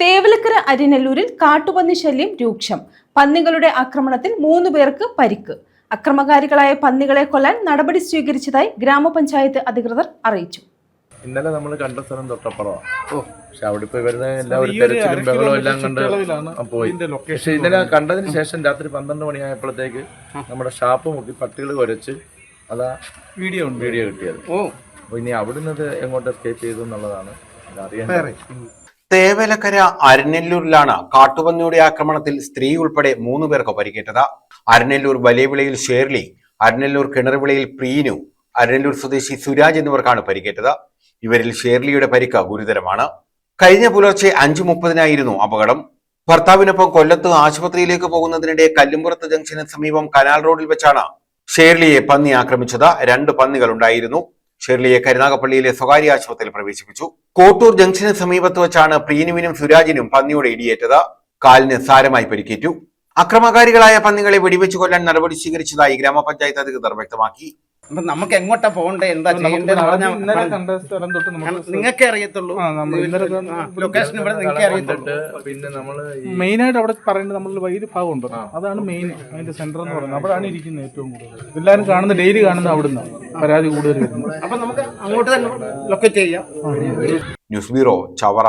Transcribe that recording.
തേവലക്കര അരിനെല്ലൂരിൽ കാട്ടുപന്നി ശല്യം രൂക്ഷം. പന്നികളുടെ ആക്രമണത്തിൽ 3 പേർക്ക് പരിക്ക്. അക്രമകാരികളായ പന്നികളെ കൊല്ലാൻ നടപടി സ്വീകരിച്ചതായി ഗ്രാമപഞ്ചായത്ത് അധികൃതർ അറിയിച്ചു. ഇന്നലെ നമ്മൾ കണ്ട സ്ഥലം തൊട്ടപ്പുറമാണ്. പക്ഷെ അവിടെ ഇപ്പോൾ വരുന്ന എല്ലാവരും തെരച്ചിലും ബഹളവും എല്ലാം കണ്ട് പോയി. പക്ഷെ ഇന്നലെ കണ്ടതിന് ശേഷം രാത്രി 12 മണിയായപ്പോഴത്തേക്ക് നമ്മുടെ ഷാപ്പ് മുക്കി പട്ടികൾ കുരച്ച് അതാ വീഡിയോ കിട്ടിയത്. അപ്പോൾ ഇനി അവിടുന്ന് എങ്ങോട്ട് എസ്കേപ്പ് ചെയ്തു എന്നുള്ളതാണ് അറിയാൻ. തേവലക്കര അരിനെല്ലൂരിലാണ് കാട്ടുപന്നിയുടെ ആക്രമണത്തിൽ സ്ത്രീ ഉൾപ്പെടെ 3 പേർക്ക് പരിക്കേറ്റത്. അരിനെല്ലൂർ വലിയവിളയിൽ ഷേർലി, അരിനെല്ലൂർ കിണറുവിളയിൽ പ്രീനു, അരിനെല്ലൂർ സ്വദേശി സുരാജ് എന്നിവർക്കാണ് പരിക്കേറ്റത്. ഇവരിൽ ഷേർലിയുടെ പരിക്ക് ഗുരുതരമാണ്. കഴിഞ്ഞ പുലർച്ചെ 5:30 അപകടം. ഭർത്താവിനൊപ്പം കൊല്ലത്ത് ആശുപത്രിയിലേക്ക് പോകുന്നതിനിടെ കല്ലുംപുറത്ത് ജംഗ്ഷന് സമീപം കനാൽ റോഡിൽ വെച്ചാണ് ഷേർലിയെ പന്നി ആക്രമിച്ചത്. 2 പന്നികളുണ്ടായിരുന്നു. ഷെർലിയെ കരുനാഗപ്പള്ളിയിലെ സ്വകാര്യ ആശുപത്രിയിൽ പ്രവേശിപ്പിച്ചു. കോട്ടൂർ ജംഗ്ഷന് സമീപത്ത് വെച്ചാണ് പ്രീനുവിനും സുരാജിനും പന്നിയുടെ ഇടിയേറ്റത്. കാലിന് സാരമായി പരിക്കേറ്റു. അക്രമകാരികളായ പന്നികളെ വെടിവെച്ച് കൊല്ലാൻ നടപടി സ്വീകരിച്ചതായി ഗ്രാമപഞ്ചായത്ത് അധികൃതർ വ്യക്തമാക്കി. നമുക്ക് എങ്ങോട്ടാ പോകണ്ടേ, എന്താ ചെയ്യേണ്ടത് നിങ്ങൾക്ക് അറിയത്തുള്ളൂ. ലൊക്കേഷൻ ഇവിടെ നിങ്ങൾക്ക് അറിയത്തുള്ളൂ. പിന്നെ നമ്മള് മെയിനായിട്ട് അവിടെ പറയുന്നത് നമ്മൾ വൈദ്യുതി ഭാഗം ഉണ്ട്, അതാണ് മെയിൻ അതിന്റെ സെന്റർ എന്ന് പറയുന്നത്. അവിടെയാണ് ഇരിക്കുന്നത് ഏറ്റവും കൂടുതൽ. എല്ലാവരും കാണുന്ന ഡെയിലി കാണുന്ന അവിടുന്ന് പരാതി കൂടുതൽ വരുന്നത്. അപ്പൊ നമുക്ക് അങ്ങോട്ട് തന്നെ ലൊക്കേറ്റ് ചെയ്യാം. News bureau, Chavara.